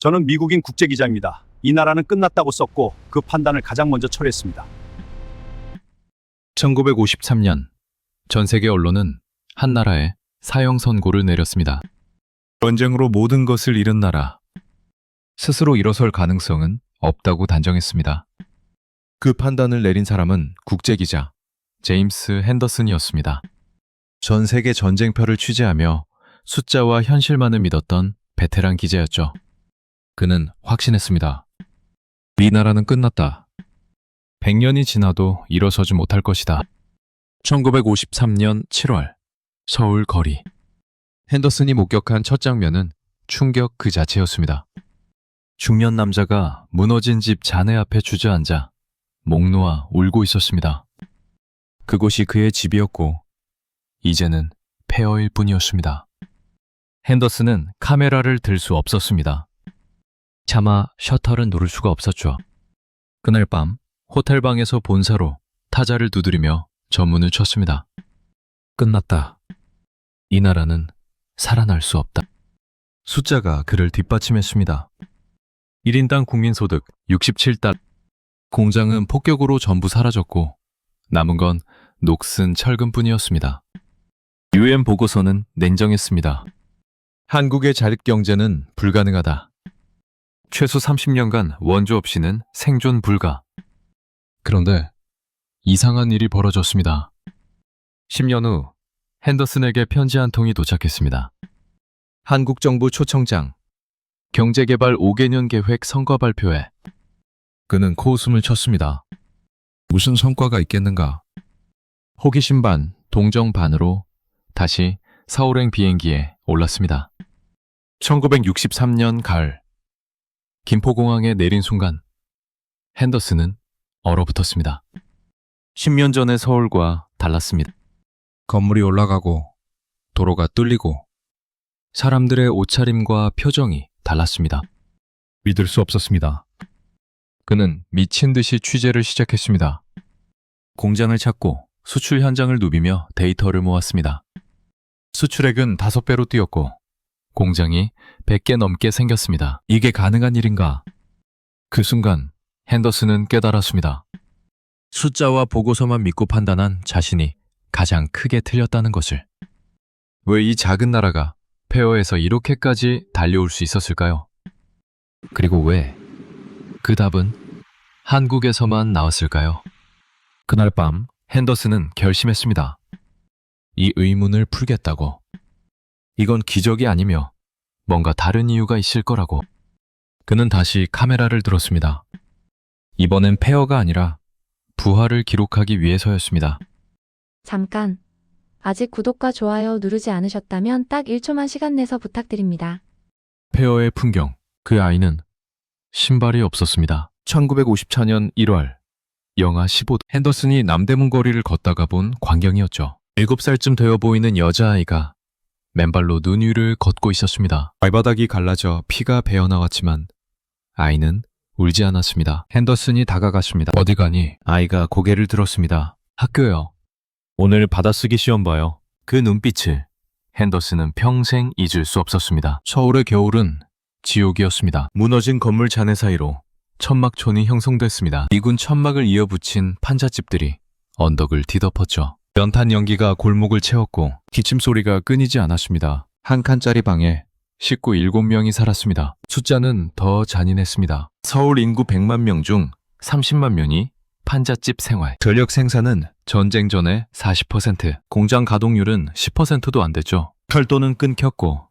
저는 미국인 국제기자입니다. 이 나라는 끝났다고 썼고 그 판단을 가장 먼저 철회했습니다. 1953년 전 세계 언론은 한 나라에 사형 선고를 내렸습니다. 전쟁으로 모든 것을 잃은 나라. 스스로 일어설 가능성은 없다고 단정했습니다. 그 판단을 내린 사람은 국제기자 제임스 핸더슨이었습니다. 전 세계 전쟁터를 취재하며 숫자와 현실만을 믿었던 베테랑 기자였죠. 그는 확신했습니다. 이 나라는 끝났다. 100년이 지나도 일어서지 못할 것이다. 1953년 7월 서울 거리. 핸더슨이 목격한 첫 장면은 충격 그 자체였습니다. 중년 남자가 무너진 집 잔해 앞에 주저앉아 목 놓아 울고 있었습니다. 그곳이 그의 집이었고 이제는 폐허일 뿐이었습니다. 핸더슨은 카메라를 들 수 없었습니다. 차마 셔터를 누를 수가 없었죠. 그날 밤 호텔방에서 본사로 타자를 두드리며 전문을 쳤습니다. 끝났다. 이 나라는 살아날 수 없다. 숫자가 그를 뒷받침했습니다. 1인당 국민소득 67달. 공장은 폭격으로 전부 사라졌고 남은 건 녹슨 철근뿐이었습니다. UN 보고서는 냉정했습니다. 한국의 자립경제는 불가능하다. 최소 30년간 원조 없이는 생존 불가. 그런데 이상한 일이 벌어졌습니다. 10년 후 핸더슨에게 편지 한 통이 도착했습니다. 한국 정부 초청장, 경제개발 5개년 계획 성과 발표회. 그는 코웃음을 쳤습니다. 무슨 성과가 있겠는가? 호기심 반, 동정 반으로 다시 서울행 비행기에 올랐습니다. 1963년 가을, 김포공항에 내린 순간 핸더슨은 얼어붙었습니다. 10년 전의 서울과 달랐습니다. 건물이 올라가고 도로가 뚫리고 사람들의 옷차림과 표정이 달랐습니다. 믿을 수 없었습니다. 그는 미친 듯이 취재를 시작했습니다. 공장을 찾고 수출 현장을 누비며 데이터를 모았습니다. 수출액은 5배로 뛰었고 공장이 100개 넘게 생겼습니다. 이게 가능한 일인가? 그 순간 핸더슨은 깨달았습니다. 숫자와 보고서만 믿고 판단한 자신이 가장 크게 틀렸다는 것을. 왜 이 작은 나라가 폐허에서 이렇게까지 달려올 수 있었을까요? 그리고 왜 그 답은 한국에서만 나왔을까요? 그날 밤 핸더슨은 결심했습니다. 이 의문을 풀겠다고. 이건 기적이 아니며 뭔가 다른 이유가 있을 거라고. 그는 다시 카메라를 들었습니다. 이번엔 폐허가 아니라 부활을 기록하기 위해서였습니다. 잠깐. 아직 구독과 좋아요 누르지 않으셨다면 딱 1초만 시간 내서 부탁드립니다. 폐허의 풍경. 그 아이는 신발이 없었습니다. 1954년 1월 영하 15도. 핸더슨이 남대문 거리를 걷다가 본 광경이었죠. 7살쯤 되어 보이는 여자아이가 맨발로 눈 위를 걷고 있었습니다. 발바닥이 갈라져 피가 배어나왔지만 아이는 울지 않았습니다. 핸더슨이 다가갔습니다. 어디 가니? 아이가 고개를 들었습니다. 학교요. 오늘 받아쓰기 시험 봐요. 그 눈빛을 핸더슨은 평생 잊을 수 없었습니다. 서울의 겨울은 지옥이었습니다. 무너진 건물 잔해 사이로 천막촌이 형성됐습니다. 미군 천막을 이어붙인 판잣집들이 언덕을 뒤덮었죠. 연탄 연기가 골목을 채웠고 기침 소리가 끊이지 않았습니다. 한 칸짜리 방에 식구 7명이 살았습니다. 숫자는 더 잔인했습니다. 서울 인구 100만 명 중 30만 명이 판잣집 생활. 전력 생산은 전쟁 전의 40%, 공장 가동률은 10%도 안 됐죠. 철도는 끊겼고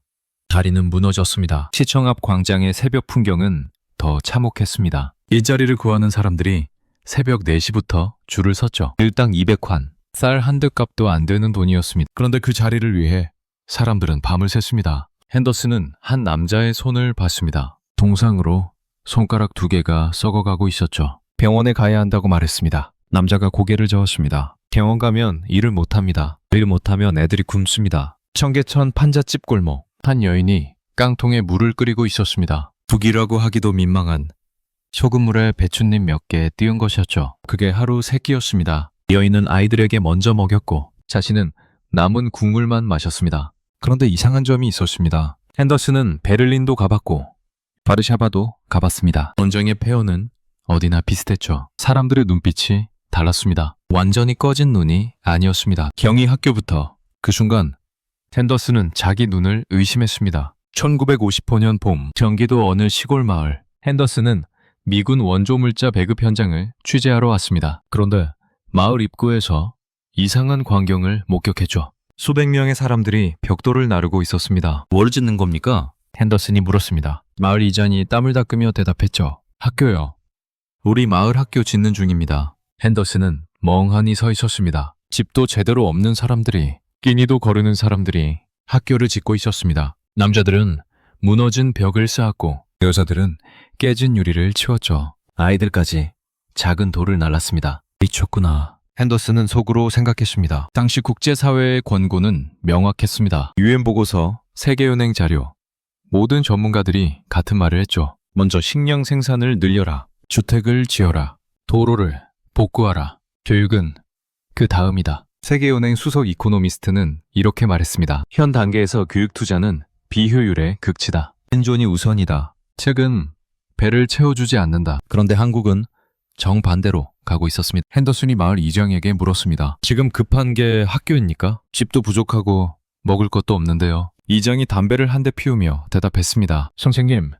다리는 무너졌습니다. 시청 앞 광장의 새벽 풍경은 더 참혹했습니다. 일자리를 구하는 사람들이 새벽 4시부터 줄을 섰죠. 일당 200환, 쌀 한 듯 값도 안 되는 돈이었습니다. 그런데 그 자리를 위해 사람들은 밤을 샜습니다. 핸더슨은 한 남자의 손을 봤습니다. 동상으로 손가락 2개가 썩어가고 있었죠. 병원에 가야 한다고 말했습니다. 남자가 고개를 저었습니다. 병원 가면 일을 못합니다. 일 못하면 애들이 굶습니다. 청계천 판잣집 골목. 한 여인이 깡통에 물을 끓이고 있었습니다. 북이라고 하기도 민망한 소금물에 배춧잎 몇 개 띄운 것이었죠. 그게 하루 3끼였습니다. 여인은 아이들에게 먼저 먹였고 자신은 남은 국물만 마셨습니다. 그런데 이상한 점이 있었습니다. 핸더슨은 베를린도 가봤고 바르샤바도 가봤습니다. 원정의 폐허는 어디나 비슷했죠. 사람들의 눈빛이 달랐습니다. 완전히 꺼진 눈이 아니었습니다. 경희 학교부터 그 순간 핸더슨은 자기 눈을 의심했습니다. 1955년 봄, 경기도 어느 시골 마을, 핸더슨은 미군 원조물자 배급 현장을 취재하러 왔습니다. 그런데 마을 입구에서 이상한 광경을 목격했죠. 수백 명의 사람들이 벽돌을 나르고 있었습니다. 뭘 짓는 겁니까? 핸더슨이 물었습니다. 마을 이장이 땀을 닦으며 대답했죠. 학교요. 우리 마을 학교 짓는 중입니다. 핸더슨은 멍하니 서 있었습니다. 집도 제대로 없는 사람들이, 끼니도 거르는 사람들이 학교를 짓고 있었습니다. 남자들은 무너진 벽을 쌓았고 여자들은 깨진 유리를 치웠죠. 아이들까지 작은 돌을 날랐습니다. 미쳤구나. 핸더슨은 속으로 생각했습니다. 당시 국제사회의 권고는 명확했습니다. 유엔 보고서, 세계은행 자료, 모든 전문가들이 같은 말을 했죠. 먼저 식량 생산을 늘려라. 주택을 지어라. 도로를 복구하라. 교육은 그 다음이다. 세계은행 수석 이코노미스트는 이렇게 말했습니다. 현 단계에서 교육 투자는 비효율의 극치다. 생존이 우선이다. 책은 배를 채워주지 않는다. 그런데 한국은 정반대로 가고 있었습니다. 핸더슨이 마을 이장에게 물었습니다. 지금 급한 게 학교입니까? 집도 부족하고 먹을 것도 없는데요. 이장이 담배를 한 대 피우며 대답했습니다. 선생님,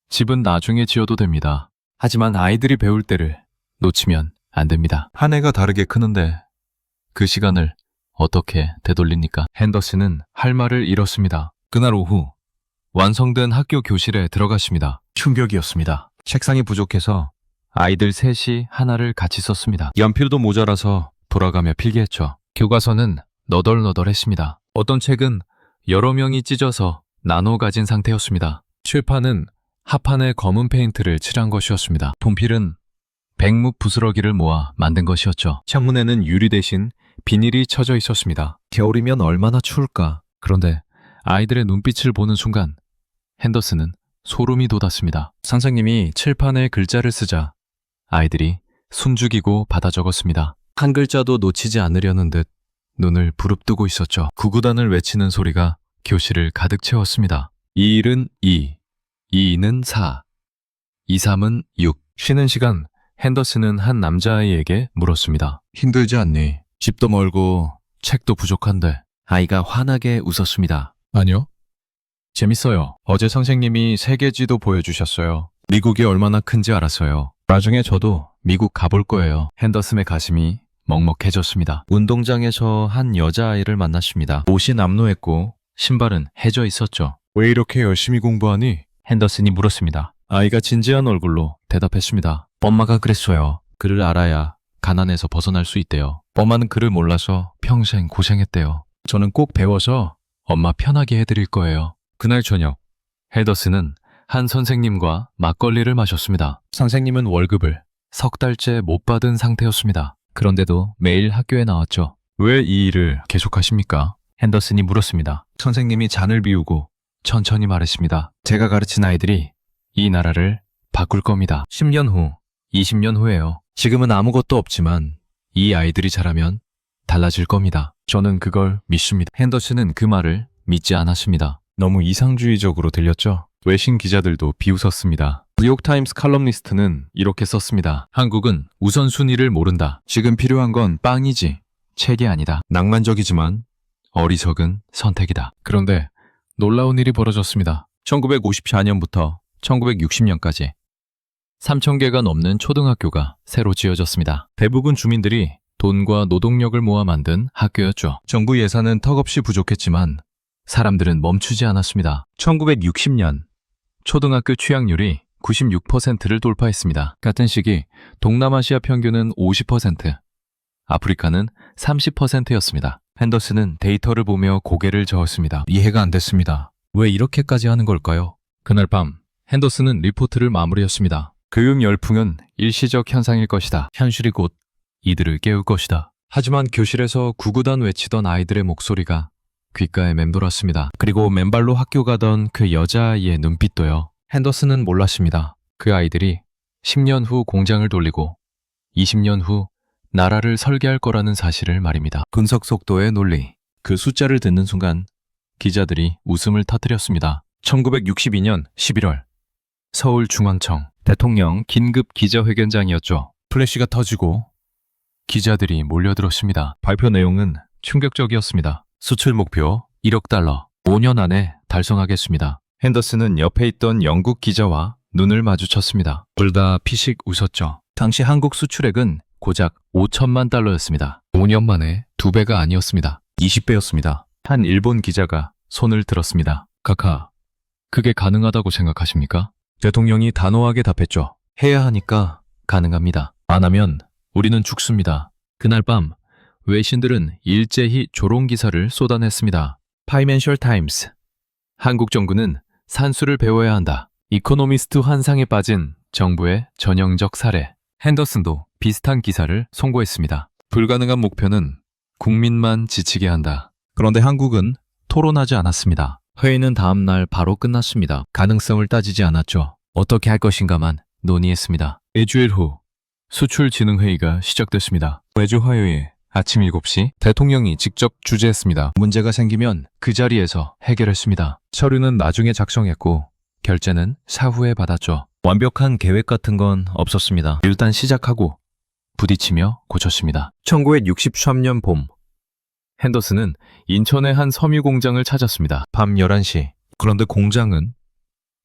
집은 나중에 지어도 됩니다. 하지만 아이들이 배울 때를 놓치면 안 됩니다. 한 해가 다르게 크는데 그 시간을 어떻게 되돌립니까? 핸더슨은 할 말을 잃었습니다. 그날 오후 완성된 학교 교실에 들어갔습니다. 충격이었습니다. 책상이 부족해서 아이들 셋이 하나를 같이 썼습니다. 연필도 모자라서 돌아가며 필기했죠. 교과서는 너덜너덜했습니다. 어떤 책은 여러 명이 찢어서 나눠 가진 상태였습니다. 칠판은 합판에 검은 페인트를 칠한 것이었습니다. 분필은 백묵 부스러기를 모아 만든 것이었죠. 창문에는 유리 대신 비닐이 쳐져 있었습니다. 겨울이면 얼마나 추울까. 그런데 아이들의 눈빛을 보는 순간 핸더슨은 소름이 돋았습니다. 선생님이 칠판에 글자를 쓰자 아이들이 숨죽이고 받아 적었습니다. 한 글자도 놓치지 않으려는 듯 눈을 부릅뜨고 있었죠. 구구단을 외치는 소리가 교실을 가득 채웠습니다. 2일은 2, 2는 4, 2, 3은 6. 쉬는 시간 핸더슨은 한 남자아이에게 물었습니다. 힘들지 않니? 집도 멀고 책도 부족한데. 아이가 환하게 웃었습니다. 아니요. 재밌어요. 어제 선생님이 세계지도 보여주셨어요. 미국이 얼마나 큰지 알았어요. 나중에 저도 미국 가볼 거예요. 핸더슨의 가슴이 먹먹해졌습니다. 운동장에서 한 여자아이를 만났습니다. 옷이 남루했고 신발은 해져 있었죠. 왜 이렇게 열심히 공부하니? 핸더슨이 물었습니다. 아이가 진지한 얼굴로 대답했습니다. 엄마가 그랬어요. 글을 알아야 가난에서 벗어날 수 있대요. 엄마는 글을 몰라서 평생 고생했대요. 저는 꼭 배워서 엄마 편하게 해드릴 거예요. 그날 저녁, 핸더슨은 한 선생님과 막걸리를 마셨습니다. 선생님은 월급을 석 달째 못 받은 상태였습니다. 그런데도 매일 학교에 나왔죠. 왜 이 일을 계속하십니까? 핸더슨이 물었습니다. 선생님이 잔을 비우고 천천히 말했습니다. 제가 가르친 아이들이 이 나라를 바꿀 겁니다. 10년 후, 20년 후에요. 지금은 아무것도 없지만 이 아이들이 자라면 달라질 겁니다. 저는 그걸 믿습니다. 핸더슨은 그 말을 믿지 않았습니다. 너무 이상주의적으로 들렸죠? 외신 기자들도 비웃었습니다. 뉴욕타임스 칼럼니스트는 이렇게 썼습니다. 한국은 우선순위를 모른다. 지금 필요한 건 빵이지 책이 아니다. 낭만적이지만 어리석은 선택이다. 그런데 놀라운 일이 벌어졌습니다. 1954년부터 1960년까지 3,000개가 넘는 초등학교가 새로 지어졌습니다. 대부분 주민들이 돈과 노동력을 모아 만든 학교였죠. 정부 예산은 턱없이 부족했지만 사람들은 멈추지 않았습니다. 1960년 초등학교 취학률이 96%를 돌파했습니다. 같은 시기 동남아시아 평균은 50%, 아프리카는 30%였습니다. 핸더슨은 데이터를 보며 고개를 저었습니다. 이해가 안 됐습니다. 왜 이렇게까지 하는 걸까요? 그날 밤 핸더슨은 리포트를 마무리했습니다. 교육 열풍은 일시적 현상일 것이다. 현실이 곧 이들을 깨울 것이다. 하지만 교실에서 구구단 외치던 아이들의 목소리가 귓가에 맴돌았습니다. 그리고 맨발로 학교 가던 그 여자아이의 눈빛도요. 핸더슨은 몰랐습니다. 그 아이들이 10년 후 공장을 돌리고 20년 후 나라를 설계할 거라는 사실을 말입니다. 분석 속도의 논리. 그 숫자를 듣는 순간 기자들이 웃음을 터뜨렸습니다. 1962년 11월 서울중앙청 대통령 긴급 기자회견장이었죠. 플래시가 터지고 기자들이 몰려들었습니다. 발표 내용은 충격적이었습니다. 수출 목표 1억 달러 5년 안에 달성하겠습니다. 핸더슨은 옆에 있던 영국 기자와 눈을 마주쳤습니다. 둘 다 피식 웃었죠. 당시 한국 수출액은 고작 5천만 달러였습니다. 5년 만에 2배가 아니었습니다. 20배였습니다. 한 일본 기자가 손을 들었습니다. 카카, 그게 가능하다고 생각하십니까? 대통령이 단호하게 답했죠. 해야 하니까 가능합니다. 안 하면 우리는 죽습니다. 그날 밤 외신들은 일제히 조롱 기사를 쏟아냈습니다. 파이낸셜 타임스. 한국 정부는 산수를 배워야 한다. 이코노미스트 환상에 빠진 정부의 전형적 사례. 핸더슨도 비슷한 기사를 송고했습니다. 불가능한 목표는 국민만 지치게 한다. 그런데 한국은 토론하지 않았습니다. 회의는 다음 날 바로 끝났습니다. 가능성을 따지지 않았죠. 어떻게 할 것인가만 논의했습니다. 2주일 후 수출진흥회의가 시작됐습니다. 매주 화요일 아침 7시 대통령이 직접 주재했습니다. 문제가 생기면 그 자리에서 해결했습니다. 서류는 나중에 작성했고 결제는 사후에 받았죠. 완벽한 계획 같은 건 없었습니다. 일단 시작하고 부딪히며 고쳤습니다. 1963년 봄 핸더슨은 인천의 한 섬유 공장을 찾았습니다. 밤 11시. 그런데 공장은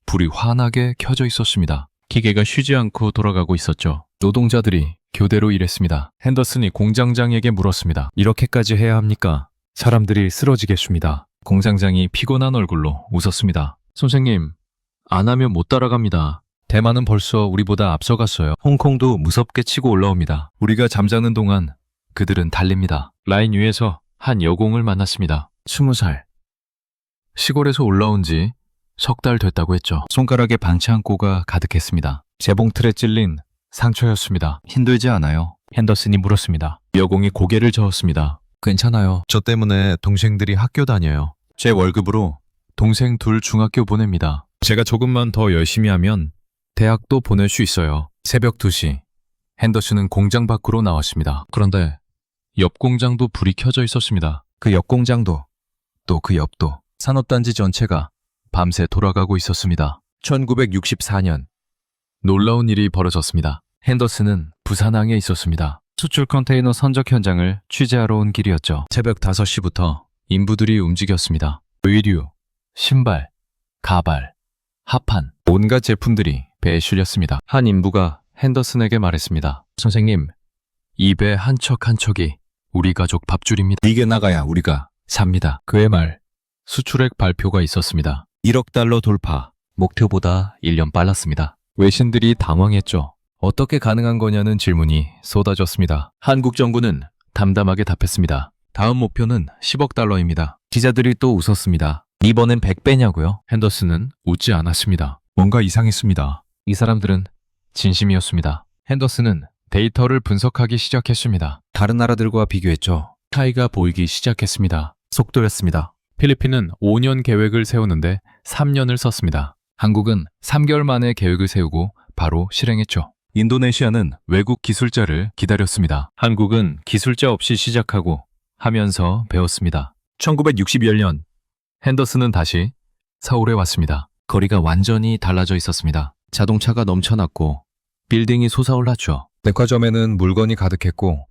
불이 환하게 켜져 있었습니다. 기계가 쉬지 않고 돌아가고 있었죠. 노동자들이 교대로 일했습니다. 핸더슨이 공장장에게 물었습니다. 이렇게까지 해야 합니까? 사람들이 쓰러지겠습니다. 공장장이 피곤한 얼굴로 웃었습니다. 선생님, 안 하면 못 따라갑니다. 대만은 벌써 우리보다 앞서갔어요. 홍콩도 무섭게 치고 올라옵니다. 우리가 잠자는 동안 그들은 달립니다. 라인 위에서 한 여공을 만났습니다. 20살. 시골에서 올라온 지 석 달 됐다고 했죠. 손가락에 방치한고가 가득했습니다. 재봉틀에 찔린 상처였습니다. 힘들지 않아요? 핸더슨이 물었습니다. 여공이 고개를 저었습니다. 괜찮아요. 저 때문에 동생들이 학교 다녀요. 제 월급으로 동생 둘 중학교 보냅니다. 제가 조금만 더 열심히 하면 대학도 보낼 수 있어요. 새벽 2시. 핸더슨은 공장 밖으로 나왔습니다. 그런데 옆 공장도 불이 켜져 있었습니다. 그 옆 공장도 또 그 옆도 산업단지 전체가 밤새 돌아가고 있었습니다. 1964년 놀라운 일이 벌어졌습니다. 핸더슨은 부산항에 있었습니다. 수출 컨테이너 선적 현장을 취재하러 온 길이었죠. 새벽 5시부터 인부들이 움직였습니다. 의류, 신발, 가발, 합판, 온갖 제품들이 배에 실렸습니다. 한 인부가 핸더슨에게 말했습니다. 선생님, 이 배 한 척 한 척이 우리 가족 밥줄입니다. 이게 나가야 우리가 삽니다. 그의 말, 수출액 발표가 있었습니다. 1억 달러 돌파, 목표보다 1년 빨랐습니다. 외신들이 당황했죠. 어떻게 가능한 거냐는 질문이 쏟아졌습니다. 한국 정부는 담담하게 답했습니다. 다음 목표는 10억 달러입니다. 기자들이 또 웃었습니다. 이번엔 100배냐고요? 핸더슨은 웃지 않았습니다. 뭔가 이상했습니다. 이 사람들은 진심이었습니다. 핸더슨은 데이터를 분석하기 시작했습니다. 다른 나라들과 비교했죠. 차이가 보이기 시작했습니다. 속도였습니다. 필리핀은 5년 계획을 세우는데 3년을 썼습니다. 한국은 3개월 만에 계획을 세우고 바로 실행했죠. 인도네시아는 외국 기술자를 기다렸습니다. 한국은 기술자 없이 시작하고 하면서 배웠습니다. 1961년 핸더슨은 다시 서울에 왔습니다. 거리가 완전히 달라져 있었습니다. 자동차가 넘쳐났고 빌딩이 솟아올랐죠. 백화점에는 물건이 가득했고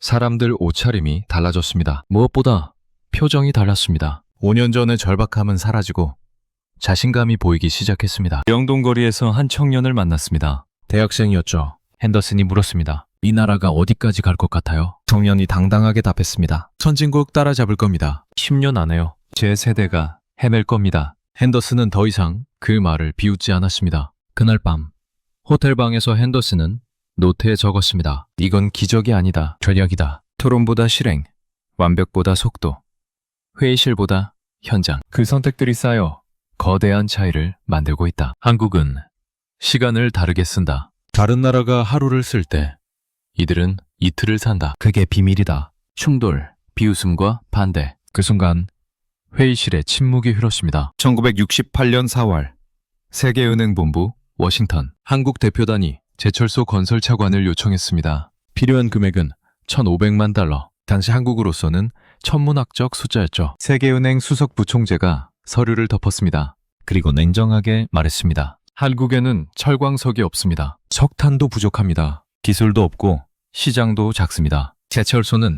사람들 옷차림이 달라졌습니다. 무엇보다 표정이 달랐습니다. 5년 전의 절박함은 사라지고 자신감이 보이기 시작했습니다. 영동거리에서 한 청년을 만났습니다. 대학생이었죠. 핸더슨이 물었습니다. 이 나라가 어디까지 갈 것 같아요? 청년이 당당하게 답했습니다. 선진국 따라잡을 겁니다. 10년 안에요. 제 세대가 헤맬 겁니다. 핸더슨은 더 이상 그 말을 비웃지 않았습니다. 그날 밤 호텔방에서 핸더슨은 노트에 적었습니다. 이건 기적이 아니다. 전략이다. 토론보다 실행, 완벽보다 속도, 회의실보다 현장. 그 선택들이 쌓여 거대한 차이를 만들고 있다. 한국은 시간을 다르게 쓴다. 다른 나라가 하루를 쓸 때 이들은 이틀을 산다. 그게 비밀이다. 충돌, 비웃음과 반대. 그 순간 회의실에 침묵이 흘렀습니다. 1968년 4월 세계은행본부 워싱턴. 한국 대표단이 제철소 건설 차관을 요청했습니다. 필요한 금액은 1,500만 달러. 당시 한국으로서는 천문학적 숫자였죠. 세계은행 수석 부총재가 서류를 덮었습니다. 그리고 냉정하게 말했습니다. 한국에는 철광석이 없습니다. 석탄도 부족합니다. 기술도 없고 시장도 작습니다. 제철소는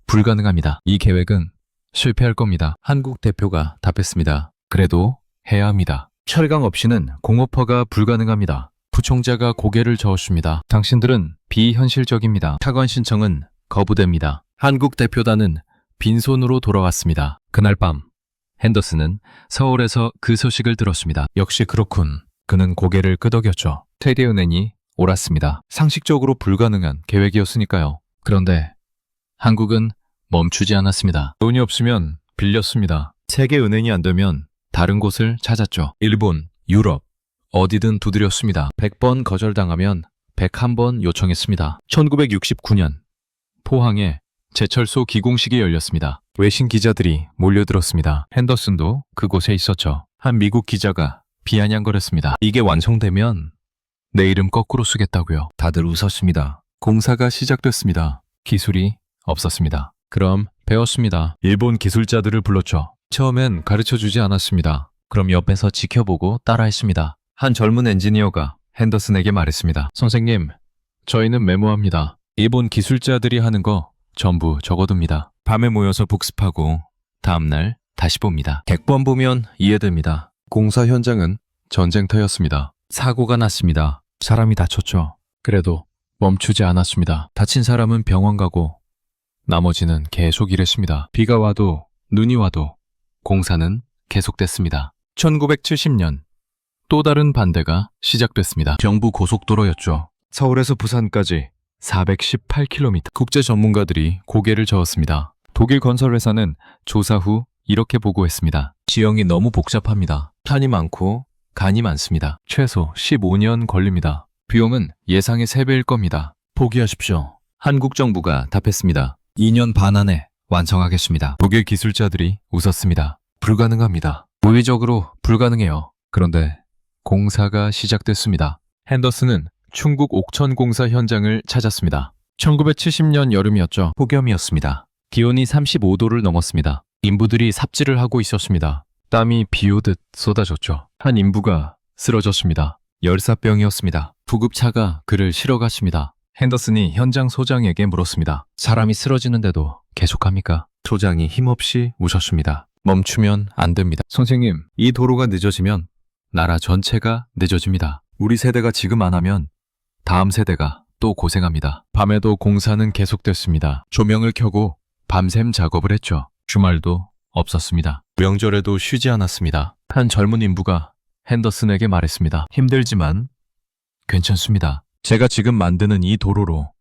불가능합니다. 이 계획은 실패할 겁니다. 한국 대표가 답했습니다. 그래도 해야 합니다. 철강 없이는 공업화가 불가능합니다. 부총재가 고개를 저었습니다. 당신들은 비현실적입니다. 차관 신청은 거부됩니다. 한국 대표단은 빈손으로 돌아왔습니다. 그날 밤 핸더슨은 서울에서 그 소식을 들었습니다. 역시 그렇군. 그는 고개를 끄덕였죠. 테디 은행이 옳았습니다. 상식적으로 불가능한 계획이었으니까요. 그런데 한국은 멈추지 않았습니다. 돈이 없으면 빌렸습니다. 세계은행이 안 되면 다른 곳을 찾았죠. 일본, 유럽, 어디든 두드렸습니다. 100번 거절당하면 101번 요청했습니다. 1969년 포항에 제철소 기공식이 열렸습니다. 외신 기자들이 몰려들었습니다. 핸더슨도 그곳에 있었죠. 한 미국 기자가 비아냥거렸습니다. 이게 완성되면 내 이름 거꾸로 쓰겠다고요. 다들 웃었습니다. 공사가 시작됐습니다. 기술이 없었습니다. 그럼 배웠습니다. 일본 기술자들을 불렀죠. 처음엔 가르쳐주지 않았습니다. 그럼 옆에서 지켜보고 따라했습니다. 한 젊은 엔지니어가 핸더슨에게 말했습니다. 선생님, 저희는 메모합니다. 일본 기술자들이 하는 거 전부 적어둡니다. 밤에 모여서 복습하고 다음날 다시 봅니다. 100번 보면 이해됩니다. 공사 현장은 전쟁터였습니다. 사고가 났습니다. 사람이 다쳤죠. 그래도 멈추지 않았습니다. 다친 사람은 병원 가고 나머지는 계속 일했습니다. 비가 와도 눈이 와도 공사는 계속됐습니다. 1970년 또 다른 반대가 시작됐습니다. 경부 고속도로였죠. 서울에서 부산까지 418km. 국제 전문가들이 고개를 저었습니다. 독일 건설회사는 조사 후 이렇게 보고했습니다. 지형이 너무 복잡합니다. 산이 많고 간이 많습니다. 최소 15년 걸립니다. 비용은 예상의 3배일 겁니다. 포기하십시오. 한국 정부가 답했습니다. 2년 반 안에 완성하겠습니다. 독일 기술자들이 웃었습니다. 불가능합니다. 물리적으로 불가능해요. 그런데 공사가 시작됐습니다. 핸더슨은 충북 옥천 공사 현장을 찾았습니다. 1970년 여름이었죠. 폭염이었습니다. 기온이 35도를 넘었습니다. 인부들이 삽질을 하고 있었습니다. 땀이 비 오듯 쏟아졌죠. 한 인부가 쓰러졌습니다. 열사병이었습니다. 구급차가 그를 실어갔습니다. 핸더슨이 현장 소장에게 물었습니다. 사람이 쓰러지는데도 계속합니까? 소장이 힘없이 우셨습니다. 멈추면 안 됩니다. 선생님, 이 도로가 늦어지면 나라 전체가 늦어집니다. 우리 세대가 지금 안 하면 다음 세대가 또 고생합니다. 밤에도 공사는 계속됐습니다. 조명을 켜고 밤샘 작업을 했죠. 주말도 없었습니다. 명절에도 쉬지 않았습니다. 한 젊은 인부가 핸더슨에게 말했습니다. 힘들지만 괜찮습니다. 제가 지금 만드는 이 도로로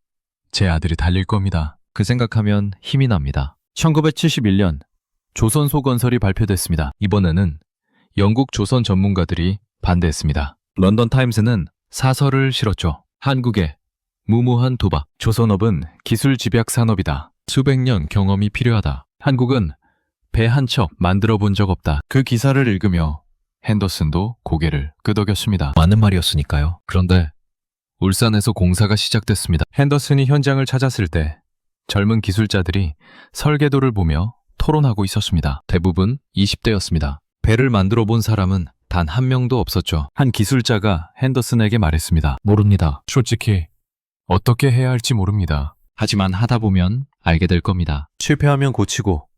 제 아들이 달릴 겁니다. 그 생각하면 힘이 납니다. 1971년 조선소건설이 발표됐습니다. 이번에는 영국 조선 전문가들이 반대했습니다. 런던 타임스는 사설을 실었죠. 한국의 무모한 도박, 조선업은 기술 집약 산업이다. 수백 년 경험이 필요하다. 한국은 배 한 척 만들어 본 적 없다. 그 기사를 읽으며 핸더슨도 고개를 끄덕였습니다. 맞는 말이었으니까요. 그런데 울산에서 공사가 시작됐습니다. 핸더슨이 현장을 찾았을 때 젊은 기술자들이 설계도를 보며 토론하고 있었습니다. 대부분 20대였습니다. 배를 만들어 본 사람은 단 한 명도 없었죠. 한 기술자가 핸더슨에게 말했습니다. 모릅니다. 솔직히 어떻게 해야 할지 모릅니다. 하지만 하다 보면 알게 될 겁니다. 실패하면 고치고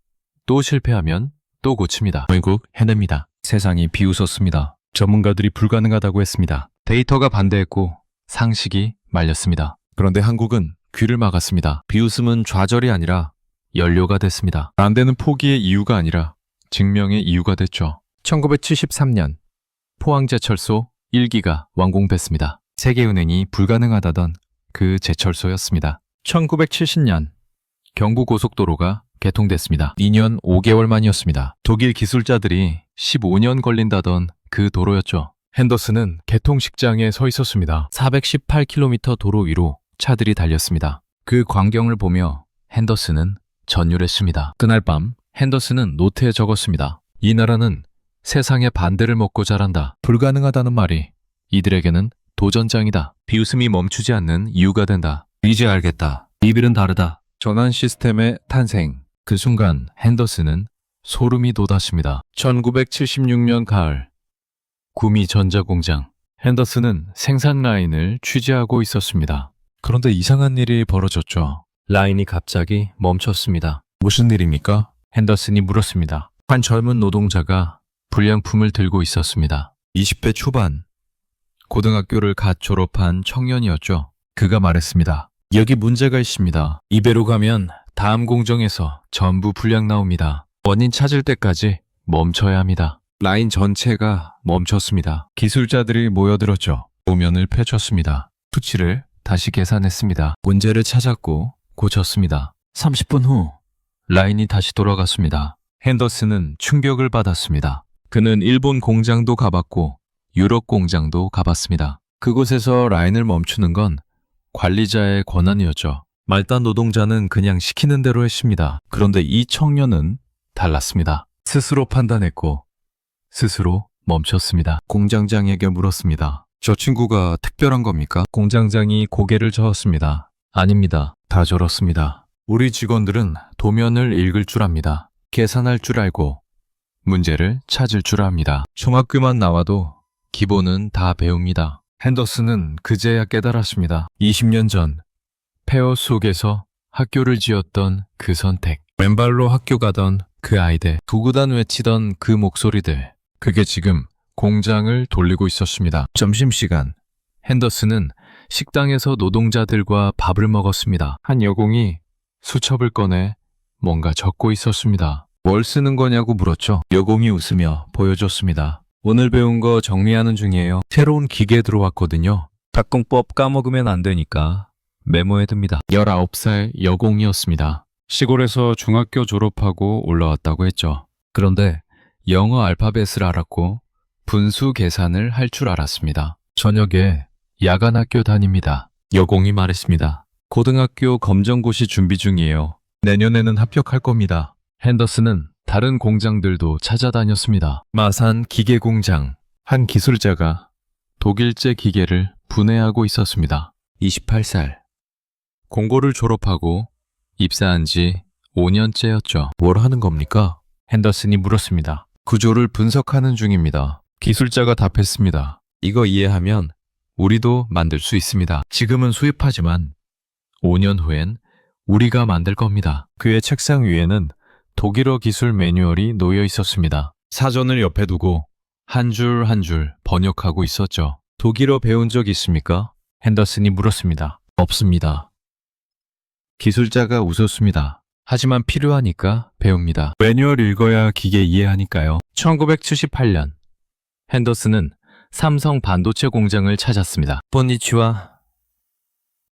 또 실패하면 또 고칩니다. 결국 해냅니다. 세상이 비웃었습니다. 전문가들이 불가능하다고 했습니다. 데이터가 반대했고 상식이 말렸습니다. 그런데 한국은 귀를 막았습니다. 비웃음은 좌절이 아니라 연료가 됐습니다. 안 되는 포기의 이유가 아니라 증명의 이유가 됐죠. 1973년 포항제철소 1기가 완공됐습니다. 세계은행이 불가능하다던 그 제철소였습니다. 1970년 경부고속도로가 개통됐습니다. 2년 5개월 만이었습니다. 독일 기술자들이 15년 걸린다던 그 도로였죠. 핸더슨은 개통식장에 서 있었습니다. 418km 도로 위로 차들이 달렸습니다. 그 광경을 보며 핸더슨은 전율했습니다. 그날 밤 핸더슨은 노트에 적었습니다. 이 나라는 세상의 반대를 먹고 자란다. 불가능하다는 말이 이들에게는 도전장이다. 비웃음이 멈추지 않는 이유가 된다. 이제 알겠다. 이들은 다르다. 전환 시스템의 탄생. 그 순간 핸더슨은 소름이 돋았습니다. 1976년 가을 구미 전자공장 핸더슨은 생산 라인을 취재하고 있었습니다. 그런데 이상한 일이 벌어졌죠. 라인이 갑자기 멈췄습니다. 무슨 일입니까? 핸더슨이 물었습니다. 한 젊은 노동자가 불량품을 들고 있었습니다. 20대 초반, 고등학교를 갓 졸업한 청년이었죠. 그가 말했습니다. 여기 문제가 있습니다. 이 배로 가면 다음 공정에서 전부 불량 나옵니다. 원인 찾을 때까지 멈춰야 합니다. 라인 전체가 멈췄습니다. 기술자들이 모여들었죠. 도면을 펼쳤습니다. 수치를 다시 계산했습니다. 문제를 찾았고 고쳤습니다. 30분 후 라인이 다시 돌아갔습니다. 핸더슨은 충격을 받았습니다. 그는 일본 공장도 가봤고 유럽 공장도 가봤습니다. 그곳에서 라인을 멈추는 건 관리자의 권한이었죠. 말단 노동자는 그냥 시키는 대로 했습니다. 그런데 이 청년은 달랐습니다. 스스로 판단했고 스스로 멈췄습니다. 공장장에게 물었습니다. 저 친구가 특별한 겁니까? 공장장이 고개를 저었습니다. 아닙니다. 다 저렇습니다. 우리 직원들은 도면을 읽을 줄 압니다. 계산할 줄 알고 문제를 찾을 줄 압니다. 중학교만 나와도 기본은 다 배웁니다. 핸더슨은 그제야 깨달았습니다. 20년 전 폐허 속에서 학교를 지었던 그 선택, 왼발로 학교 가던 그 아이들, 구구단 외치던 그 목소리들, 그게 지금 공장을 돌리고 있었습니다. 점심시간, 핸더슨은 식당에서 노동자들과 밥을 먹었습니다. 한 여공이 수첩을 꺼내 뭔가 적고 있었습니다. 뭘 쓰는 거냐고 물었죠. 여공이 웃으며 보여줬습니다. 오늘 배운 거 정리하는 중이에요. 새로운 기계 들어왔거든요. 작공법 까먹으면 안 되니까 메모해둡니다. 19살 여공이었습니다. 시골에서 중학교 졸업하고 올라왔다고 했죠. 그런데 영어 알파벳을 알았고 분수 계산을 할 줄 알았습니다. 저녁에 야간 학교 다닙니다. 여공이 말했습니다. 고등학교 검정고시 준비 중이에요. 내년에는 합격할 겁니다. 핸더슨은 다른 공장들도 찾아다녔습니다. 마산 기계공장, 한 기술자가 독일제 기계를 분해하고 있었습니다. 28살. 공고를 졸업하고 입사한 지 5년째였죠. 뭘 하는 겁니까? 핸더슨이 물었습니다. 구조를 분석하는 중입니다. 기술자가 답했습니다. 이거 이해하면 우리도 만들 수 있습니다. 지금은 수입하지만 5년 후엔 우리가 만들 겁니다. 그의 책상 위에는 독일어 기술 매뉴얼이 놓여 있었습니다. 사전을 옆에 두고 한 줄 한 줄 번역하고 있었죠. 독일어 배운 적 있습니까? 핸더슨이 물었습니다. 없습니다. 기술자가 웃었습니다. 하지만 필요하니까 배웁니다. 매뉴얼 읽어야 기계 이해하니까요. 1978년 핸더슨은 삼성 반도체 공장을 찾았습니다. 번니치와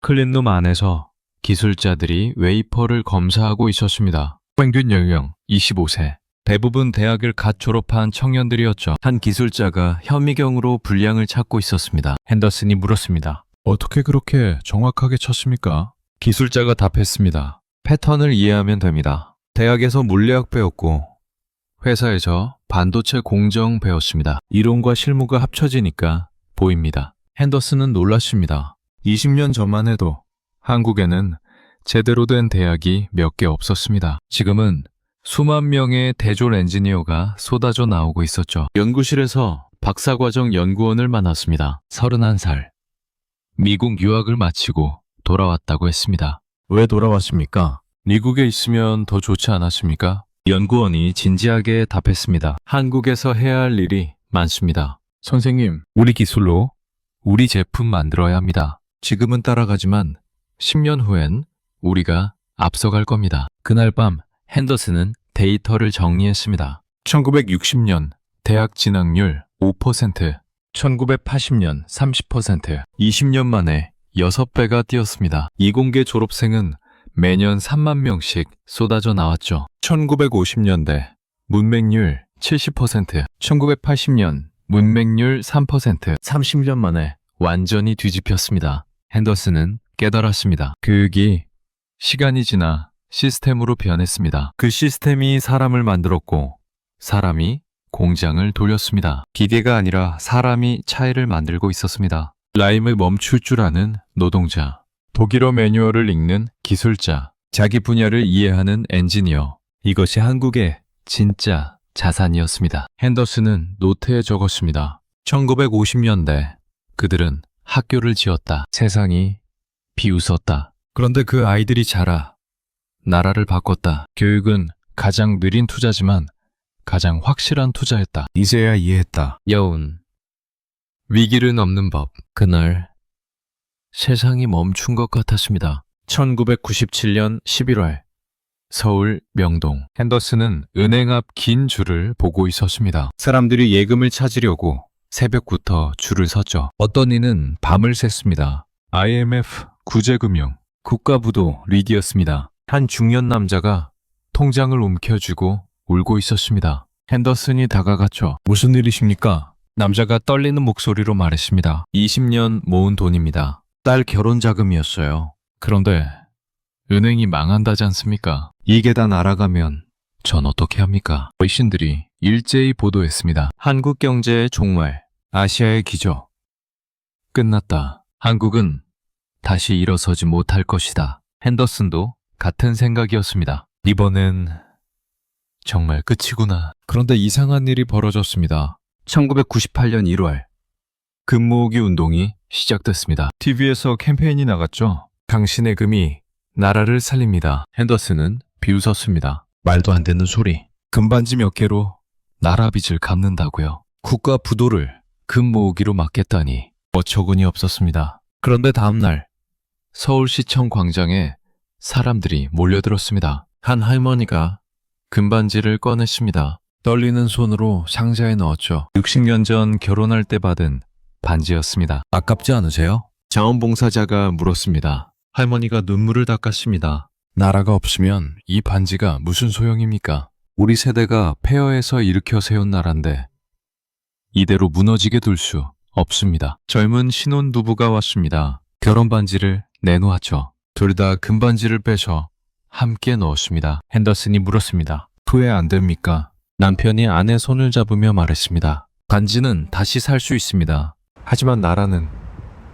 클린룸 안에서 기술자들이 웨이퍼를 검사하고 있었습니다. 평균 연령 25세. 대부분 대학을 갓 졸업한 청년들이었죠. 한 기술자가 현미경으로 불량을 찾고 있었습니다. 핸더슨이 물었습니다. 어떻게 그렇게 정확하게 쳤습니까? 기술자가 답했습니다. 패턴을 이해하면 됩니다. 대학에서 물리학 배웠고 회사에서 반도체 공정 배웠습니다. 이론과 실무가 합쳐지니까 보입니다. 핸더슨은 놀랐습니다. 20년 전만 해도 한국에는 제대로 된 대학이 몇 개 없었습니다. 지금은 수만 명의 대졸 엔지니어가 쏟아져 나오고 있었죠. 연구실에서 박사과정 연구원을 만났습니다. 31살. 미국 유학을 마치고 돌아왔다고 했습니다. 왜 돌아왔습니까? 미국에 있으면 더 좋지 않았습니까? 연구원이 진지하게 답했습니다. 한국에서 해야 할 일이 많습니다. 선생님, 우리 기술로 우리 제품 만들어야 합니다. 지금은 따라가지만 10년 후엔 우리가 앞서갈 겁니다. 그날 밤 핸더슨은 데이터를 정리했습니다. 1960년 대학 진학률 5%, 1980년 30%, 20년 만에 6배가 뛰었습니다. 이공계 졸업생은 매년 3만 명씩 쏟아져 나왔죠. 1950년대 문맹률 70%, 1980년 문맹률 3%, 30년 만에 완전히 뒤집혔습니다. 핸더슨은 깨달았습니다. 교육이 시간이 지나 시스템으로 변했습니다. 그 시스템이 사람을 만들었고 사람이 공장을 돌렸습니다. 기계가 아니라 사람이 차이를 만들고 있었습니다. 라임을 멈출 줄 아는 노동자, 독일어 매뉴얼을 읽는 기술자, 자기 분야를 이해하는 엔지니어. 이것이 한국의 진짜 자산이었습니다. 핸더슨은 노트에 적었습니다. 1950년대 그들은 학교를 지었다. 세상이 비웃었다. 그런데 그 아이들이 자라 나라를 바꿨다. 교육은 가장 느린 투자지만 가장 확실한 투자였다. 이제야 이해했다. 여운. 위기를 넘는 법. 그날 세상이 멈춘 것 같았습니다. 1997년 11월 서울 명동. 핸더슨은 은행 앞 긴 줄을 보고 있었습니다. 사람들이 예금을 찾으려고 새벽부터 줄을 섰죠. 어떤 이는 밤을 샜습니다. IMF, 구제금융, 국가부도 리기였습니다. 한 중년 남자가 통장을 움켜쥐고 울고 있었습니다. 핸더슨이 다가갔죠. 무슨 일이십니까? 남자가 떨리는 목소리로 말했습니다. 20년 모은 돈입니다. 딸 결혼 자금이었어요. 그런데 은행이 망한다지 않습니까? 이게 다 날아가면 전 어떻게 합니까? 외신들이 일제히 보도했습니다. 한국 경제의 종말, 아시아의 기적. 끝났다. 한국은 다시 일어서지 못할 것이다. 핸더슨도 같은 생각이었습니다. 이번엔 정말 끝이구나. 그런데 이상한 일이 벌어졌습니다. 1998년 1월 금모으기 운동이 시작됐습니다. TV에서 캠페인이 나갔죠. 당신의 금이 나라를 살립니다. 핸더슨은 비웃었습니다. 말도 안 되는 소리. 금반지 몇 개로 나라 빚을 갚는다고요. 국가 부도를 금 모으기로 막겠다니 어처구니 없었습니다. 그런데 다음 날 서울시청 광장에 사람들이 몰려들었습니다. 한 할머니가 금반지를 꺼냈습니다. 떨리는 손으로 상자에 넣었죠. 60년 전 결혼할 때 받은 반지였습니다. 아깝지 않으세요? 자원봉사자가 물었습니다. 할머니가 눈물을 닦았습니다. 나라가 없으면 이 반지가 무슨 소용입니까? 우리 세대가 폐허에서 일으켜 세운 나라인데 이대로 무너지게 둘 수 없습니다. 젊은 신혼부부가 왔습니다. 결혼 반지를 내놓았죠. 둘 다 금반지를 빼서 함께 넣었습니다. 핸더슨이 물었습니다. 후회 안 됩니까? 남편이 아내 손을 잡으며 말했습니다. 반지는 다시 살 수 있습니다. 하지만 나라는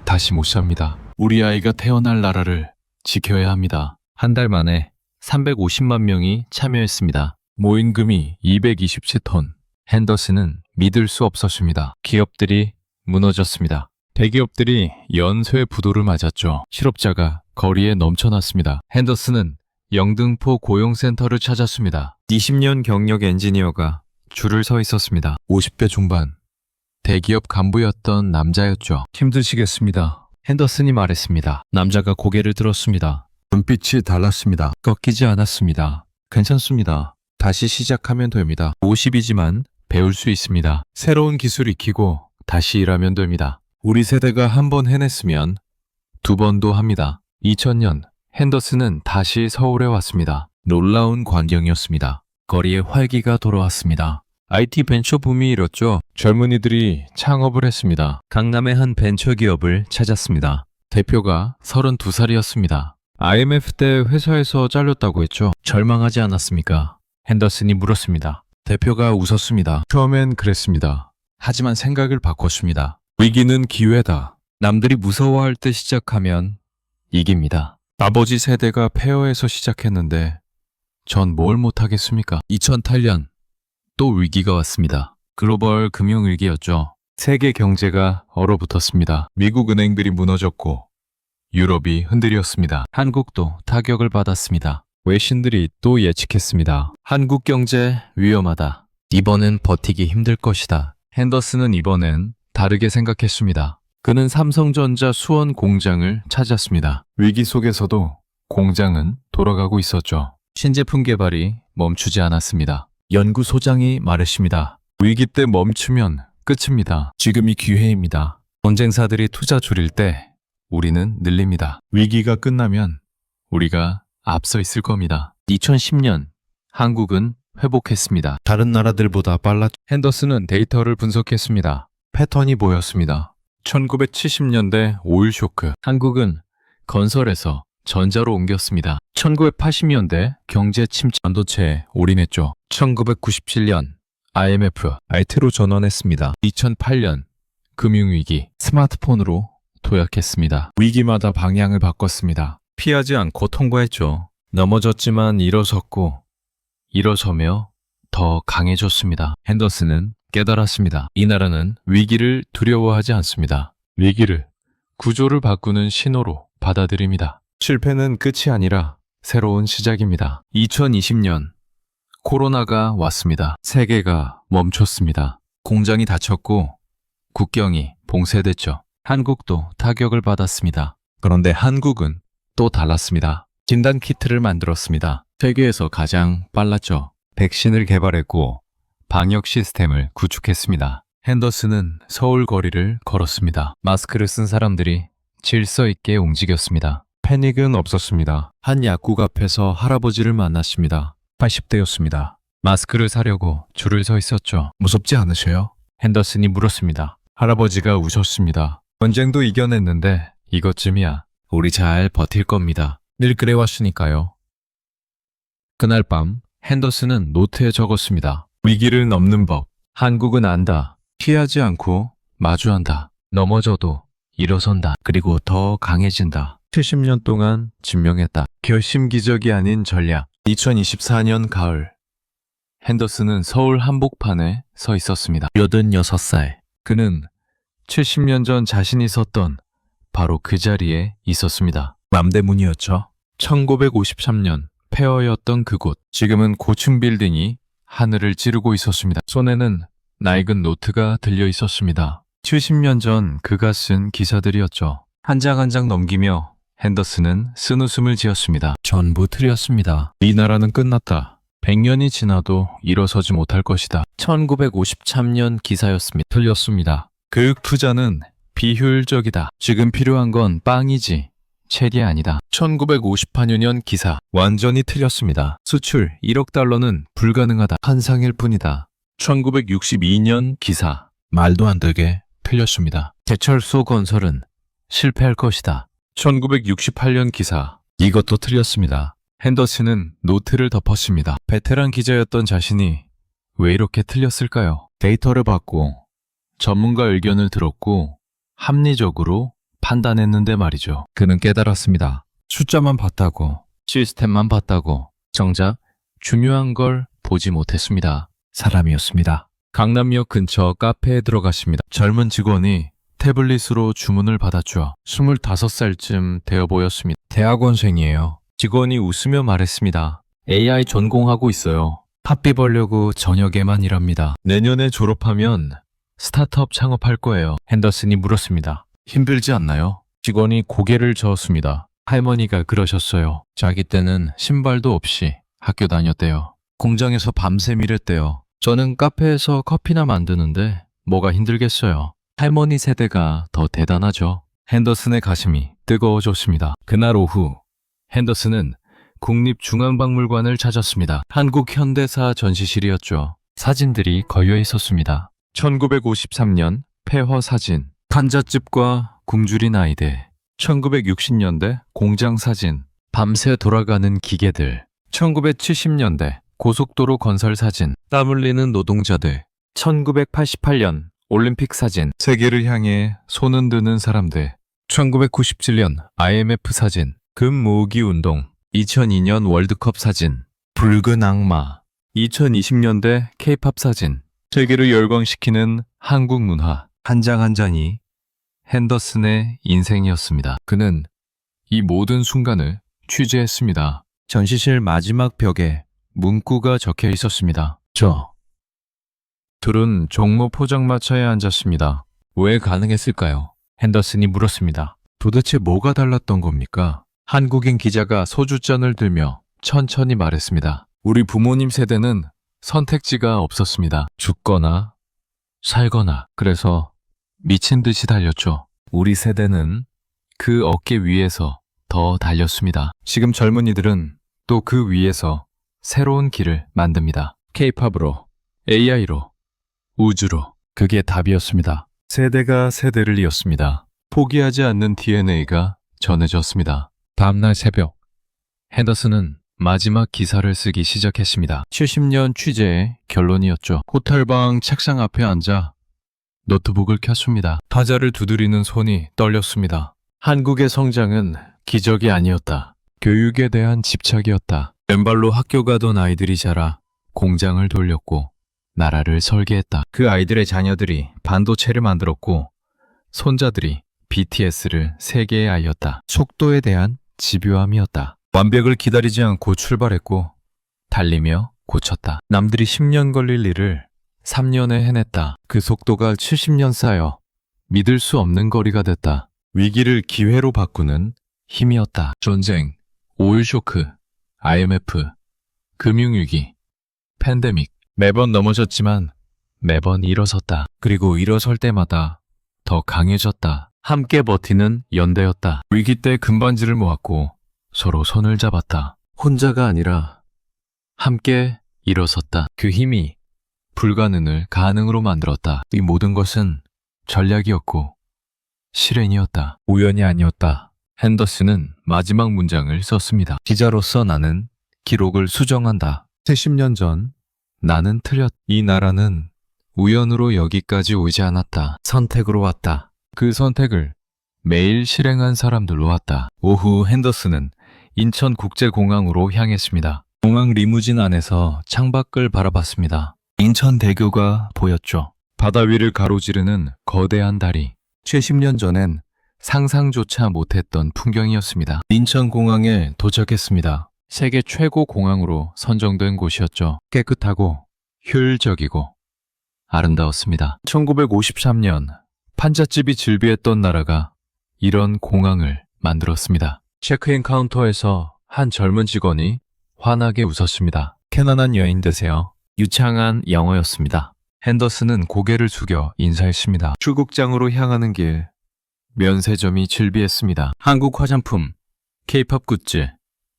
다시 못 삽니다. 우리 아이가 태어날 나라를 지켜야 합니다. 한 달 만에 350만 명이 참여했습니다. 모인 금이 227톤. 핸더슨은 믿을 수 없었습니다. 기업들이 무너졌습니다. 대기업들이 연쇄 부도를 맞았죠. 실업자가 거리에 넘쳐났습니다. 핸더슨은 영등포 고용센터를 찾았습니다. 20년 경력 엔지니어가 줄을 서 있었습니다. 50대 중반. 대기업 간부였던 남자였죠. 힘드시겠습니다. 핸더슨이 말했습니다. 남자가 고개를 들었습니다. 눈빛이 달랐습니다. 꺾이지 않았습니다. 괜찮습니다. 다시 시작하면 됩니다. 50이지만 배울 수 있습니다. 새로운 기술 익히고 다시 일하면 됩니다. 우리 세대가 한 번 해냈으면 두 번도 합니다. 2000년 핸더슨은 다시 서울에 왔습니다. 놀라운 광경이었습니다. 거리에 활기가 돌아왔습니다. IT 벤처 붐이 일었죠. 젊은이들이 창업을 했습니다. 강남의 한 벤처기업을 찾았습니다. 대표가 32살이었습니다. IMF 때 회사에서 잘렸다고 했죠. 절망하지 않았습니까? 핸더슨이 물었습니다. 대표가 웃었습니다. 처음엔 그랬습니다. 하지만 생각을 바꿨습니다. 위기는 기회다. 남들이 무서워할 때 시작하면 이깁니다. 아버지 세대가 폐허에서 시작했는데 전 뭘 못하겠습니까? 2008년 또 위기가 왔습니다. 글로벌 금융위기였죠. 세계 경제가 얼어붙었습니다. 미국 은행들이 무너졌고 유럽이 흔들렸습니다. 한국도 타격을 받았습니다. 외신들이 또 예측했습니다. 한국 경제 위험하다. 이번엔 버티기 힘들 것이다. 핸더슨은 이번엔 다르게 생각했습니다. 그는 삼성전자 수원 공장을 찾았습니다. 위기 속에서도 공장은 돌아가고 있었죠. 신제품 개발이 멈추지 않았습니다. 연구소장이 말했습니다. 위기 때 멈추면 끝입니다. 지금이 기회입니다. 경쟁사들이 투자 줄일 때 우리는 늘립니다. 위기가 끝나면 우리가 앞서 있을 겁니다. 2010년 한국은 회복했습니다. 다른 나라들보다 빨랐죠. 핸더슨은 데이터를 분석했습니다. 패턴이 보였습니다. 1970년대 오일 쇼크. 한국은 건설에서 전자로 옮겼습니다. 1980년대 경제 침체 반도체에 올인했죠. 1997년 IMF IT로 전환했습니다. 2008년 금융위기 스마트폰으로 도약했습니다. 위기마다 방향을 바꿨습니다. 피하지 않고 통과했죠. 넘어졌지만 일어섰고 일어서며 더 강해졌습니다. 핸더슨은 깨달았습니다. 이 나라는 위기를 두려워하지 않습니다. 위기를 구조를 바꾸는 신호로 받아들입니다. 실패는 끝이 아니라 새로운 시작입니다. 2020년 코로나가 왔습니다. 세계가 멈췄습니다. 공장이 닫혔고 국경이 봉쇄됐죠. 한국도 타격을 받았습니다. 그런데 한국은 또 달랐습니다. 진단 키트를 만들었습니다. 세계에서 가장 빨랐죠. 백신을 개발했고 방역 시스템을 구축했습니다. 핸더슨은 서울 거리를 걸었습니다. 마스크를 쓴 사람들이 질서 있게 움직였습니다. 패닉은 없었습니다. 한 약국 앞에서 할아버지를 만났습니다. 80대였습니다. 마스크를 사려고 줄을 서 있었죠. 무섭지 않으세요? 핸더슨이 물었습니다. 할아버지가 우셨습니다. 전쟁도 이겨냈는데 이것쯤이야. 우리 잘 버틸 겁니다. 늘 그래왔으니까요. 그날 밤 핸더슨은 노트에 적었습니다. 위기를 넘는 법. 한국은 안다. 피하지 않고 마주한다. 넘어져도 일어선다. 그리고 더 강해진다. 70년 동안 증명했다. 결심기적이 아닌 전략. 2024년 가을 핸더슨은 서울 한복판에 서 있었습니다. 86살. 그는 70년 전 자신이 섰던 바로 그 자리에 있었습니다. 남대문이었죠. 1953년 폐허였던 그곳. 지금은 고층 빌딩이 하늘을 찌르고 있었습니다. 손에는 낡은 노트가 들려 있었습니다. 70년 전 그가 쓴 기사들이었죠. 한 장 한 장 넘기며 핸더슨은 쓴웃음을 지었습니다. 전부 틀렸습니다. 이 나라는 끝났다. 100년이 지나도 일어서지 못할 것이다. 1953년 기사였습니다. 틀렸습니다. 교육 투자는 비효율적이다. 지금 필요한 건 빵이지 책이 아니다. 1958년 기사. 완전히 틀렸습니다. 수출 1억 달러는 불가능하다. 환상일 뿐이다. 1962년 기사. 말도 안 되게 틀렸습니다. 제철소 건설은 실패할 것이다. 1968년 기사. 이것도 틀렸습니다. 핸더슨은 노트를 덮었습니다. 베테랑 기자였던 자신이 왜 이렇게 틀렸을까요? 데이터를 받고 전문가 의견을 들었고 합리적으로 판단했는데 말이죠. 그는 깨달았습니다. 숫자만 봤다고, 시스템만 봤다고, 정작 중요한 걸 보지 못했습니다. 사람이었습니다. 강남역 근처 카페에 들어갔습니다. 젊은 직원이 태블릿으로 주문을 받았죠. 25살쯤 되어 보였습니다. 대학원생이에요. 직원이 웃으며 말했습니다. AI 전공하고 있어요. 팝비 벌려고 저녁에만 일합니다. 내년에 졸업하면 스타트업 창업할 거예요. 핸더슨이 물었습니다. 힘들지 않나요? 직원이 고개를 저었습니다. 할머니가 그러셨어요. 자기 때는 신발도 없이 학교 다녔대요. 공장에서 밤샘 일했대요. 저는 카페에서 커피나 만드는데 뭐가 힘들겠어요. 할머니 세대가 더 대단하죠. 핸더슨의 가슴이 뜨거워졌습니다. 그날 오후 핸더슨은 국립중앙박물관을 찾았습니다. 한국 현대사 전시실이었죠. 사진들이 걸려 있었습니다. 1953년 폐허 사진, 판잣집과 굶주린 아이들, 1960년대 공장 사진, 밤새 돌아가는 기계들, 1970년대 고속도로 건설 사진, 땀 흘리는 노동자들, 1988년 올림픽 사진, 세계를 향해 손은 드는 사람들, 1997년 IMF 사진, 금 모으기 운동, 2002년 월드컵 사진, 붉은 악마, 2020년대 K-팝 사진, 세계를 열광시키는 한국 문화, 한 장 한 장이 핸더슨의 인생이었습니다. 그는 이 모든 순간을 취재했습니다. 전시실 마지막 벽에 문구가 적혀 있었습니다. 둘은 종로 포장마차에 앉았습니다. 왜 가능했을까요? 핸더슨이 물었습니다. 도대체 뭐가 달랐던 겁니까? 한국인 기자가 소주잔을 들며 천천히 말했습니다. 우리 부모님 세대는 선택지가 없었습니다. 죽거나 살거나. 그래서 미친 듯이 달렸죠. 우리 세대는 그 어깨 위에서 더 달렸습니다. 지금 젊은이들은 또 그 위에서 새로운 길을 만듭니다. K-팝으로, AI로, 우주로. 그게 답이었습니다. 세대가 세대를 이었습니다. 포기하지 않는 DNA가 전해졌습니다. 다음날 새벽, 핸더슨은 마지막 기사를 쓰기 시작했습니다. 70년 취재의 결론이었죠. 호텔방 책상 앞에 앉아 노트북을 켰습니다. 타자를 두드리는 손이 떨렸습니다. 한국의 성장은 기적이 아니었다. 교육에 대한 집착이었다. 왼발로 학교 가던 아이들이 자라 공장을 돌렸고 나라를 설계했다. 그 아이들의 자녀들이 반도체를 만들었고 손자들이 BTS를 세계에 알렸다. 속도에 대한 집요함이었다. 완벽을 기다리지 않고 출발했고 달리며 고쳤다. 남들이 10년 걸릴 일을 3년에 해냈다. 그 속도가 70년 쌓여 믿을 수 없는 거리가 됐다. 위기를 기회로 바꾸는 힘이었다. 전쟁, 오일 쇼크, IMF, 금융위기, 팬데믹. 매번 넘어졌지만 매번 일어섰다. 그리고 일어설 때마다 더 강해졌다. 함께 버티는 연대였다. 위기 때 금반지를 모았고 서로 손을 잡았다. 혼자가 아니라 함께 일어섰다. 그 힘이 불가능을 가능으로 만들었다. 이 모든 것은 전략이었고 실행이었다. 우연이 아니었다. 핸더슨은 마지막 문장을 썼습니다. 기자로서 나는 기록을 수정한다. 70년 전 나는 이 나라는 우연으로 여기까지 오지 않았다. 선택으로 왔다. 그 선택을 매일 실행한 사람들로 왔다. 오후 핸더슨은 인천국제공항으로 향했습니다. 공항 리무진 안에서 창밖을 바라봤습니다. 인천대교가 보였죠. 바다 위를 가로지르는 거대한 다리. 70년 전엔 상상조차 못했던 풍경이었습니다. 인천공항에 도착했습니다. 세계 최고 공항으로 선정된 곳이었죠. 깨끗하고 효율적이고 아름다웠습니다. 1953년 판잣집이 즐비했던 나라가 이런 공항을 만들었습니다. 체크인 카운터에서 한 젊은 직원이 환하게 웃었습니다. 편안한 여행 되세요. 유창한 영어였습니다. 핸더슨은 고개를 숙여 인사했습니다. 출국장으로 향하는 길, 면세점이 즐비했습니다. 한국 화장품, K-팝 굿즈,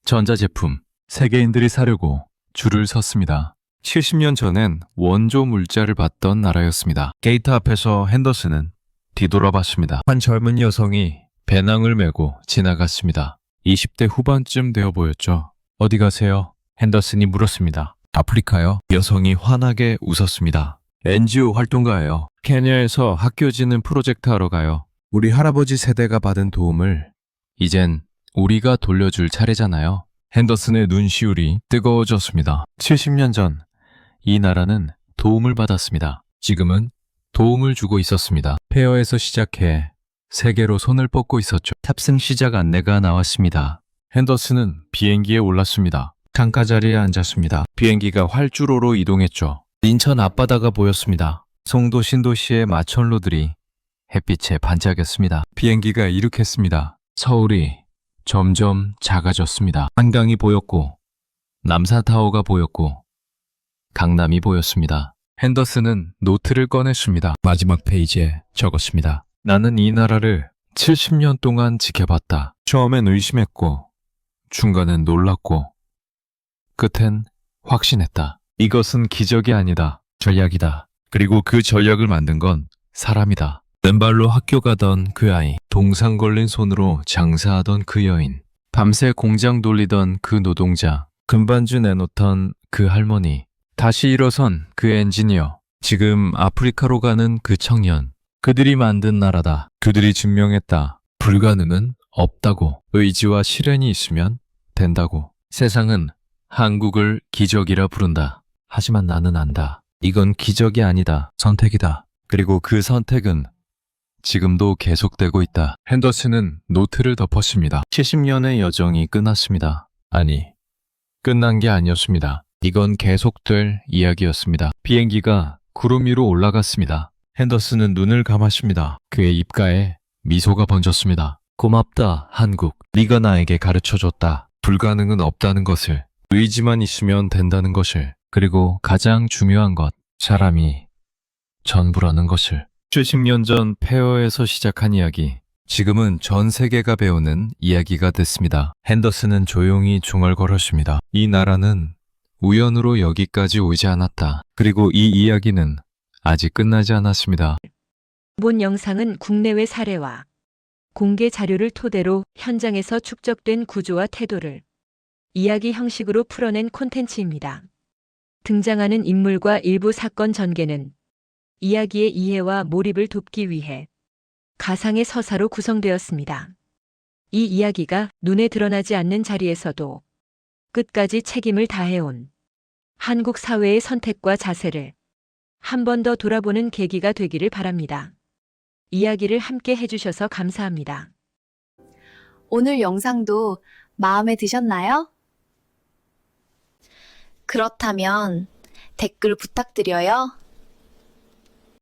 전자제품, 세계인들이 사려고 줄을 섰습니다. 70년 전엔 원조 물자를 받던 나라였습니다. 게이트 앞에서 핸더슨은 뒤돌아봤습니다. 한 젊은 여성이 배낭을 메고 지나갔습니다. 20대 후반쯤 되어 보였죠. 어디 가세요? 핸더슨이 물었습니다. 아프리카요? 여성이 환하게 웃었습니다. NGO 활동가예요. 케냐에서 학교 짓는 프로젝트 하러 가요. 우리 할아버지 세대가 받은 도움을 이젠 우리가 돌려줄 차례잖아요. 핸더슨의 눈시울이 뜨거워졌습니다. 70년 전 이 나라는 도움을 받았습니다. 지금은 도움을 주고 있었습니다. 페어에서 시작해 세계로 손을 뻗고 있었죠. 탑승 시작 안내가 나왔습니다. 핸더슨은 비행기에 올랐습니다. 창가 자리에 앉았습니다. 비행기가 활주로로 이동했죠. 인천 앞바다가 보였습니다. 송도 신도시의 마천루들이 햇빛에 반짝였습니다. 비행기가 이륙했습니다. 서울이 점점 작아졌습니다. 한강이 보였고 남사타워가 보였고 강남이 보였습니다. 핸더슨은 노트를 꺼냈습니다. 마지막 페이지에 적었습니다. 나는 이 나라를 70년 동안 지켜봤다. 처음엔 의심했고 중간엔 놀랐고 끝엔 확신했다. 이것은 기적이 아니다. 전략이다. 그리고 그 전략을 만든 건 사람이다. 맨발로 학교 가던 그 아이, 동상 걸린 손으로 장사하던 그 여인, 밤새 공장 돌리던 그 노동자, 금반지 내놓던 그 할머니, 다시 일어선 그 엔지니어, 지금 아프리카로 가는 그 청년, 그들이 만든 나라다. 그들이 증명했다. 불가능은 없다고. 의지와 실현이 있으면 된다고. 세상은 한국을 기적이라 부른다. 하지만 나는 안다. 이건 기적이 아니다. 선택이다. 그리고 그 선택은 지금도 계속되고 있다. 핸더슨은 노트를 덮었습니다. 70년의 여정이 끝났습니다. 아니, 끝난 게 아니었습니다. 이건 계속될 이야기였습니다. 비행기가 구름 위로 올라갔습니다. 핸더슨은 눈을 감았습니다. 그의 입가에 미소가 번졌습니다. 고맙다, 한국. 네가 나에게 가르쳐줬다. 불가능은 없다는 것을, 의지만 있으면 된다는 것을, 그리고 가장 중요한 것, 사람이 전부라는 것을. 70년 전 페어에서 시작한 이야기, 지금은 전 세계가 배우는 이야기가 됐습니다. 핸더슨은 조용히 중얼거렸습니다. 이 나라는 우연으로 여기까지 오지 않았다. 그리고 이 이야기는 아직 끝나지 않았습니다. 본 영상은 국내외 사례와 공개 자료를 토대로 현장에서 축적된 구조와 태도를 이야기 형식으로 풀어낸 콘텐츠입니다. 등장하는 인물과 일부 사건 전개는 이야기의 이해와 몰입을 돕기 위해 가상의 서사로 구성되었습니다. 이 이야기가 눈에 드러나지 않는 자리에서도 끝까지 책임을 다해온 한국 사회의 선택과 자세를 한 번 더 돌아보는 계기가 되기를 바랍니다. 이야기를 함께 해주셔서 감사합니다. 오늘 영상도 마음에 드셨나요? 그렇다면 댓글 부탁드려요.